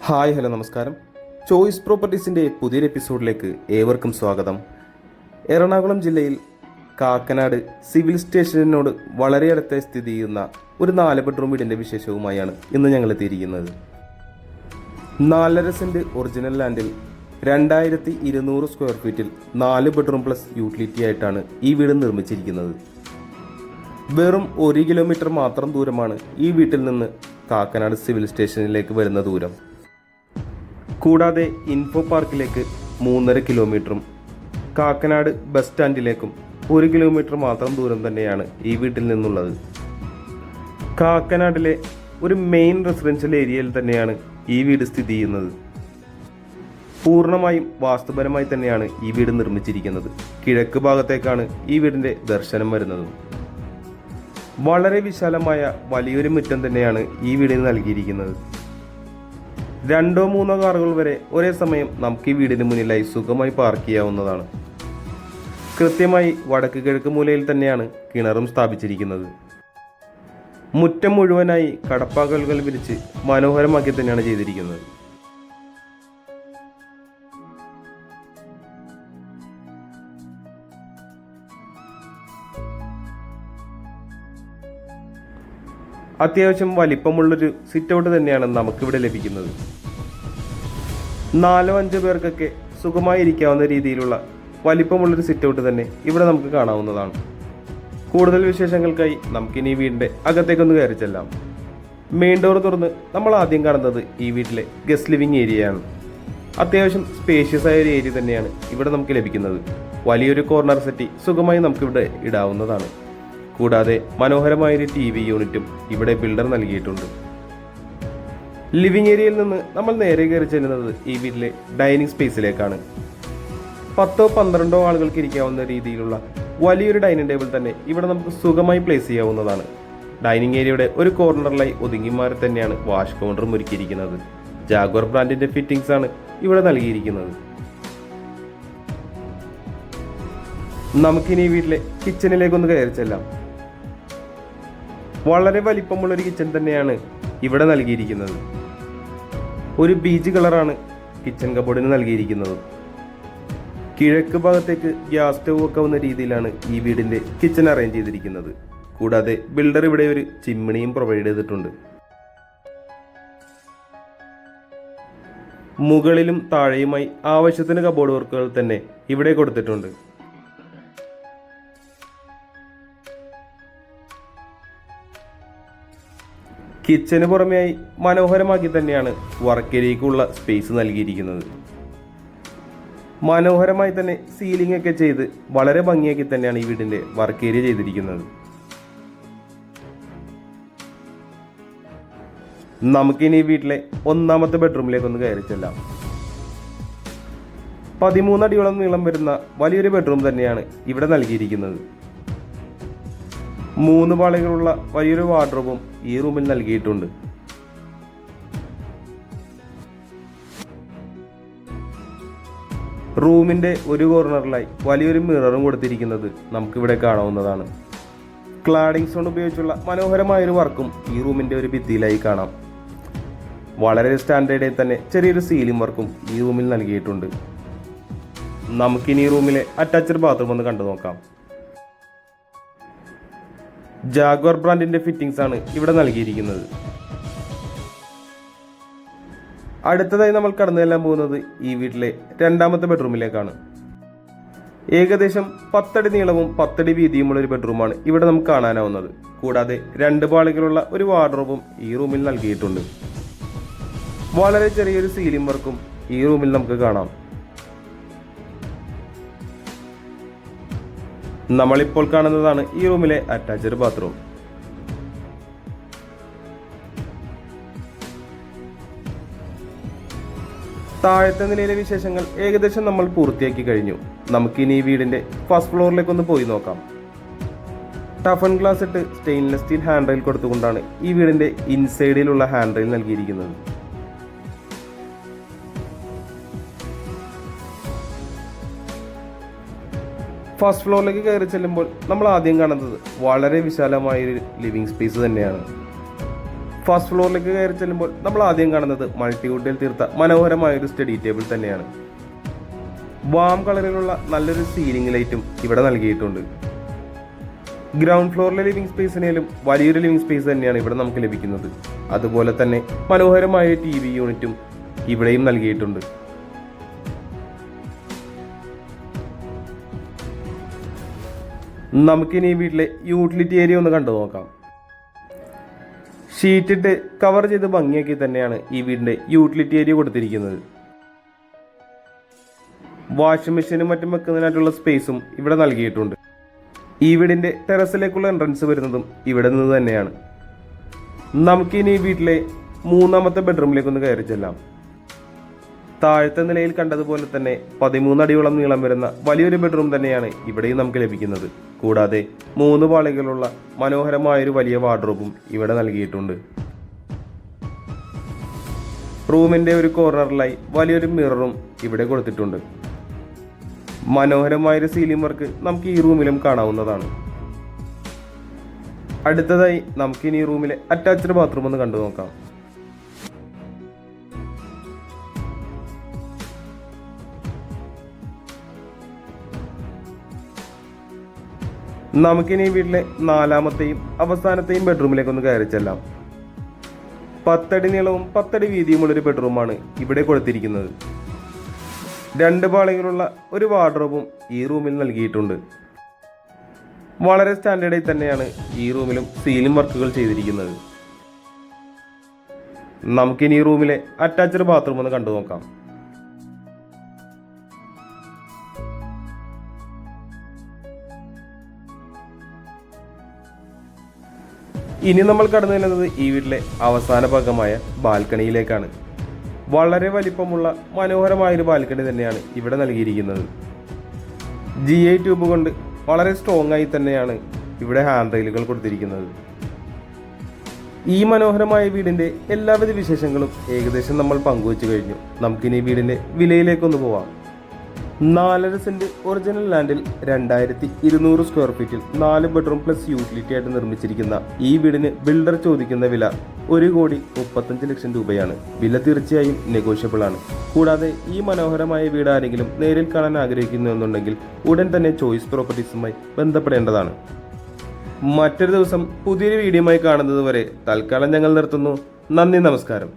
Hello നമസ്കാരം. Choice പ്രോപ്പർട്ടീസിൻ്റെ പുതിയൊരു എപ്പിസോഡിലേക്ക് ഏവർക്കും സ്വാഗതം. എറണാകുളം ജില്ലയിൽ കാക്കനാട് സിവിൽ സ്റ്റേഷനോട് വളരെ അടുത്തായി സ്ഥിതി ചെയ്യുന്ന ഒരു 4 ബെഡ്റൂം വീടിൻ്റെ വിശേഷവുമായാണ് ഇന്ന് ഞങ്ങൾ എത്തിയിരിക്കുന്നത്. 4.5 സെൻറ്റ് ഒറിജിനൽ ലാൻഡിൽ 2200 സ്ക്വയർ ഫീറ്റിൽ 4 ബെഡ്റൂം പ്ലസ് യൂട്ടിലിറ്റി ആയിട്ടാണ് ഈ വീട് നിർമ്മിച്ചിരിക്കുന്നത്. വെറും 1 കിലോമീറ്റർ മാത്രം ദൂരമാണ് ഈ വീട്ടിൽ നിന്ന് കാക്കനാട് സിവിൽ സ്റ്റേഷനിലേക്ക് വരുന്ന ദൂരം. കൂടാതെ ഇൻഫോ പാർക്കിലേക്ക് 3.5 കിലോമീറ്ററും കാക്കനാട് ബസ് സ്റ്റാൻഡിലേക്കും 1 കിലോമീറ്റർ മാത്രം ദൂരം തന്നെയാണ് ഈ വീട്ടിൽ നിന്നുള്ളത്. കാക്കനാടിലെ ഒരു മെയിൻ റെസിഡൻഷ്യൽ ഏരിയയിൽ തന്നെയാണ് ഈ വീട് സ്ഥിതി ചെയ്യുന്നത്. പൂർണ്ണമായും വാസ്തുപരമായി തന്നെയാണ് ഈ വീട് നിർമ്മിച്ചിരിക്കുന്നത്. കിഴക്ക് ഭാഗത്തേക്കാണ് ഈ വീടിൻ്റെ ദർശനം വരുന്നത്. വളരെ വിശാലമായ വലിയൊരു മുറ്റം തന്നെയാണ് ഈ വീടിന് നൽകിയിരിക്കുന്നത്. 2-3 കാറുകൾ വരെ ഒരേ സമയം നമുക്ക് ഈ വീടിന് മുന്നിലായി സുഖമായി പാർക്ക് ചെയ്യാവുന്നതാണ്. കൃത്യമായി വടക്ക് കിഴക്ക് മൂലയിൽ തന്നെയാണ് കിണറും സ്ഥാപിച്ചിരിക്കുന്നത്. മുറ്റം മുഴുവനായി കടപ്പാക്കലുകൾ വിരിച്ച് മനോഹരമാക്കി തന്നെയാണ് ചെയ്തിരിക്കുന്നത്. അത്യാവശ്യം വലിപ്പമുള്ളൊരു സിറ്റ് ഔട്ട് തന്നെയാണ് നമുക്കിവിടെ ലഭിക്കുന്നത്. 4-5 പേർക്കൊക്കെ സുഖമായി ഇരിക്കാവുന്ന രീതിയിലുള്ള വലിപ്പമുള്ളൊരു സിറ്റ് ഔട്ട് തന്നെ ഇവിടെ നമുക്ക് കാണാവുന്നതാണ്. കൂടുതൽ വിശേഷങ്ങൾക്കായി നമുക്കിനി ഈ വീടിൻ്റെ അകത്തേക്കൊന്ന് കയറി ചെല്ലാം. മെയിൻ ഡോർ തുറന്ന് നമ്മൾ ആദ്യം കാണുന്നത് ഈ വീട്ടിലെ ഗസ്റ്റ് ലിവിംഗ് ഏരിയയാണ്. അത്യാവശ്യം സ്പേഷ്യസ് ആയ ഒരു ഏരിയ തന്നെയാണ് ഇവിടെ നമുക്ക് ലഭിക്കുന്നത്. വലിയൊരു കോർണർ സെറ്റി സുഖമായി നമുക്കിവിടെ ഇടാവുന്നതാണ്. കൂടാതെ മനോഹരമായൊരു TV യൂണിറ്റും ഇവിടെ ബിൽഡർ നൽകിയിട്ടുണ്ട്. ലിവിംഗ് ഏരിയയിൽ നിന്ന് നമ്മൾ നേരെ കയറി ചെല്ലുന്നത് ഈ വീട്ടിലെ ഡൈനിങ് സ്പേസിലേക്കാണ്. 10-12 ആളുകൾക്ക് ഇരിക്കാവുന്ന രീതിയിലുള്ള വലിയൊരു ഡൈനിങ് ടേബിൾ തന്നെ ഇവിടെ നമുക്ക് സുഖമായി പ്ലേസ് ചെയ്യാവുന്നതാണ്. ഡൈനിങ് ഏരിയയുടെ ഒരു കോർണറിലായി ഒതുങ്ങിമാറി തന്നെയാണ് വാഷ് കൗണ്ടറും ഒരുക്കിയിരിക്കുന്നത്. ജാഗ്വർ ബ്രാൻഡിന്റെ ഫിറ്റിംഗ്സ് ആണ് ഇവിടെ നൽകിയിരിക്കുന്നത്. നമുക്കിനി ഈ വീട്ടിലെ കിച്ചണിലേക്കൊന്ന് കയറി ചെല്ലാം. വളരെ വലിപ്പമുള്ളൊരു കിച്ചൺ തന്നെയാണ് ഇവിടെ നൽകിയിരിക്കുന്നത്. ഒരു ബീജ് കളറാണ് കിച്ചൺ കബോർഡിന് നൽകിയിരിക്കുന്നത്. കിഴക്ക് ഭാഗത്തേക്ക് ഗ്യാസ് സ്റ്റവ് വെക്കാവുന്ന രീതിയിലാണ് ഈ വീടിന്റെ കിച്ചൺ അറേഞ്ച് ചെയ്തിരിക്കുന്നത്. കൂടാതെ ബിൽഡർ ഇവിടെ ഒരു ചിമ്മിണിയും പ്രൊവൈഡ് ചെയ്തിട്ടുണ്ട്. മുകളിലും താഴെയുമായി ആവശ്യത്തിന് കബോർഡ് വർക്കുകൾ തന്നെ ഇവിടെ കൊടുത്തിട്ടുണ്ട്. കിച്ചന് പുറമെയായി മനോഹരമാക്കി തന്നെയാണ് വർക്ക് ഏരിയയ്ക്കുള്ള സ്പേസ് നൽകിയിരിക്കുന്നത്. മനോഹരമായി തന്നെ സീലിംഗ് ഒക്കെ ചെയ്ത് വളരെ ഭംഗിയാക്കി തന്നെയാണ് ഈ വീടിന്റെ വർക്ക് ഏരിയ ചെയ്തിരിക്കുന്നത്. നമുക്കിനി ഈ വീട്ടിലെ 1ാമത്തെ ബെഡ്റൂമിലേക്ക് ഒന്ന് കയറി ചെല്ലാം. 13 അടിയോളം നീളം വരുന്ന വലിയൊരു ബെഡ്റൂം തന്നെയാണ് ഇവിടെ നൽകിയിരിക്കുന്നത്. 3 പാളികളുള്ള വലിയൊരു വാർഡ്രോബും ഈ റൂമിൽ നൽകിയിട്ടുണ്ട്. റൂമിന്റെ ഒരു കോർണറിലായി വലിയൊരു മിററും കൊടുത്തിരിക്കുന്നത് നമുക്കിവിടെ കാണാവുന്നതാണ്. ക്ലാഡിംഗ് സ്റ്റോൺ ഉപയോഗിച്ചുള്ള മനോഹരമായൊരു വർക്കും ഈ റൂമിന്റെ ഒരു ഭിത്തിയിലായി കാണാം. വളരെ സ്റ്റാൻഡേർഡിൽ തന്നെ ചെറിയൊരു സീലിംഗ് വർക്കും ഈ റൂമിൽ നൽകിയിട്ടുണ്ട്. നമുക്കിനി ഈ റൂമിലെ അറ്റാച്ച്ഡ് ബാത്റൂം ഒന്ന് കണ്ടു നോക്കാം. ജാഗ്വർ ബ്രാൻഡിന്റെ ഫിറ്റിംഗ്സ് ആണ് ഇവിടെ നൽകിയിരിക്കുന്നത്. അടുത്തതായി നമ്മൾ കടന്നു ചെല്ലാൻ പോകുന്നത് ഈ വീട്ടിലെ 2ാമത്തെ ബെഡ്റൂമിലേക്കാണ്. ഏകദേശം 10 അടി നീളവും 10 അടി വീതിയുമുള്ള ഒരു ബെഡ്റൂമാണ് ഇവിടെ നമുക്ക് കാണാനാവുന്നത്. കൂടാതെ 2 പാളികളുള്ള ഒരു വാർഡ്രോബും ഈ റൂമിൽ നൽകിയിട്ടുണ്ട്. വളരെ ചെറിയൊരു സീലിംഗ് വർക്കും ഈ റൂമിൽ നമുക്ക് കാണാം. നമ്മളിപ്പോൾ കാണുന്നതാണ് ഈ റൂമിലെ അറ്റാച്ച്ഡ് ബാത്റൂം. താഴത്തെ നിലയിലെ വിശേഷങ്ങൾ ഏകദേശം നമ്മൾ പൂർത്തിയാക്കി കഴിഞ്ഞു. നമുക്കിനി ഈ വീടിന്റെ ഫസ്റ്റ് ഫ്ലോറിലേക്കൊന്ന് പോയി നോക്കാം. ടഫൺ ഗ്ലാസ് ഇട്ട് സ്റ്റെയിൻലെസ് സ്റ്റീൽ ഹാൻഡ് റെയിൽ കൊടുത്തുകൊണ്ടാണ് ഈ വീടിന്റെ ഇൻസൈഡിലുള്ള ഹാൻഡ് റെയിൽ നൽകിയിരിക്കുന്നത്. ഫസ്റ്റ് ഫ്ലോറിലേക്ക് കയറി ചെല്ലുമ്പോൾ നമ്മൾ ആദ്യം കാണുന്നത് വളരെ വിശാലമായൊരു ലിവിംഗ് സ്പേസ് തന്നെയാണ്. ഫസ്റ്റ് ഫ്ലോറിലേക്ക് കയറി ചെല്ലുമ്പോൾ നമ്മൾ ആദ്യം കാണുന്നത് മൾട്ടിവുഡിൽ തീർത്ത മനോഹരമായ ഒരു സ്റ്റഡി ടേബിൾ തന്നെയാണ്. വാം കളറിലുള്ള നല്ലൊരു സീലിംഗ് ലൈറ്റും ഇവിടെ നൽകിയിട്ടുണ്ട്. ഗ്രൗണ്ട് ഫ്ലോറിലെ ലിവിംഗ് സ്പേസിനേലും വലിയൊരു ലിവിംഗ് സ്പേസ് തന്നെയാണ് ഇവിടെ നമുക്ക് ലഭിക്കുന്നത്. അതുപോലെ തന്നെ മനോഹരമായ TV യൂണിറ്റും ഇവിടെയും നൽകിയിട്ടുണ്ട്. നമുക്കിനി ഈ വീട്ടിലെ യൂട്ടിലിറ്റി ഏരിയ ഒന്ന് കണ്ടു നോക്കാം. ഷീറ്റിട്ട് കവർ ചെയ്ത് ഭംഗിയാക്കി തന്നെയാണ് ഈ വീടിന്റെ യൂട്ടിലിറ്റി ഏരിയ കൊടുത്തിരിക്കുന്നത്. വാഷിംഗ് മെഷീനും മറ്റും വെക്കുന്നതിനായിട്ടുള്ള സ്പേസും ഇവിടെ നൽകിയിട്ടുണ്ട്. ഈ വീടിന്റെ ടെറസിലേക്കുള്ള എൻട്രൻസ് വരുന്നതും ഇവിടെ നിന്ന് തന്നെയാണ്. നമുക്കിനി ഈ വീട്ടിലെ മൂന്നാമത്തെ ബെഡ്റൂമിലേക്കൊന്ന് കയറി ചെല്ലാം. താഴത്തെ നിലയിൽ കണ്ടതുപോലെ തന്നെ 13 അടിയോളം നീളം വരുന്ന വലിയൊരു ബെഡ്റൂം തന്നെയാണ് ഇവിടെയും നമുക്ക് ലഭിക്കുന്നത്. കൂടാതെ 3 പാളികളുള്ള മനോഹരമായൊരു വലിയ വാർഡ്രോബും ഇവിടെ നൽകിയിട്ടുണ്ട്. റൂമിന്റെ ഒരു കോർണറിലായി വലിയൊരു മിററും ഇവിടെ കൊടുത്തിട്ടുണ്ട്. മനോഹരമായൊരു സീലിംഗ് വർക്ക് നമുക്ക് ഈ റൂമിലും കാണാവുന്നതാണ്. അടുത്തതായി നമുക്കിനി ഈ റൂമിലെ അറ്റാച്ച്ഡ് ബാത്റൂം ഒന്ന് കണ്ടു നോക്കാം. നമുക്കിനി വീട്ടിലെ നാലാമത്തെയും അവസാനത്തെയും ബെഡ്റൂമിലേക്കൊന്ന് കയറി ചെല്ലാം. 10 അടി നീളവും 10 അടി വീതിയുമുള്ളൊരു ബെഡ്റൂമാണ് ഇവിടെ കൊടുത്തിരിക്കുന്നത്. 2 പാളികളുള്ള ഒരു വാർഡ്രോബും ഈ റൂമിൽ നൽകിയിട്ടുണ്ട്. വളരെ സ്റ്റാൻഡേർഡായി തന്നെയാണ് ഈ റൂമിലും സീലിംഗ് വർക്കുകൾ ചെയ്തിരിക്കുന്നത്. നമുക്കിനി ഈ റൂമിലെ അറ്റാച്ച്ഡ് ബാത്റൂം ഒന്ന് കണ്ടു നോക്കാം. ഇനി നമ്മൾ കടന്നു ചെല്ലുന്നത് ഈ വീട്ടിലെ അവസാന ഭാഗമായ ബാൽക്കണിയിലേക്കാണ്. വളരെ വലിപ്പമുള്ള മനോഹരമായൊരു ബാൽക്കണി തന്നെയാണ് ഇവിടെ നൽകിയിരിക്കുന്നത്. GI ട്യൂബ് കൊണ്ട് വളരെ സ്ട്രോങ് ആയി തന്നെയാണ് ഇവിടെ ഹാൻഡ് റെയിലുകൾ കൊടുത്തിരിക്കുന്നത്. ഈ മനോഹരമായ വീടിന്റെ എല്ലാവിധ വിശേഷങ്ങളും ഏകദേശം നമ്മൾ പങ്കുവച്ചു കഴിഞ്ഞു. നമുക്കിനി വീടിന്റെ വിലയിലേക്കൊന്ന് പോവാം. 4.5 സെന്റ് ഒറിജിനൽ ലാൻഡിൽ 2200 സ്ക്വയർ ഫീറ്റിൽ 4 ബെഡ്റൂം പ്ലസ് യൂട്ടിലിറ്റി ആയിട്ട് നിർമ്മിച്ചിരിക്കുന്ന ഈ വീടിന് ബിൽഡർ ചോദിക്കുന്ന വില 1,35 ലക്ഷം രൂപയാണ്. വില തീർച്ചയായും നെഗോഷ്യബിൾ ആണ്. കൂടാതെ ഈ മനോഹരമായ വീട് ആരെങ്കിലും നേരിൽ കാണാൻ ആഗ്രഹിക്കുന്നു എന്നുണ്ടെങ്കിൽ ഉടൻ തന്നെ ചോയ്സ് പ്രോപ്പർട്ടീസുമായി ബന്ധപ്പെടേണ്ടതാണ്. മറ്റൊരു ദിവസം പുതിയൊരു വീഡിയോയുമായി കാണുന്നത് വരെ തൽക്കാലം ഞങ്ങൾ നിർത്തുന്നു. നന്ദി, നമസ്കാരം.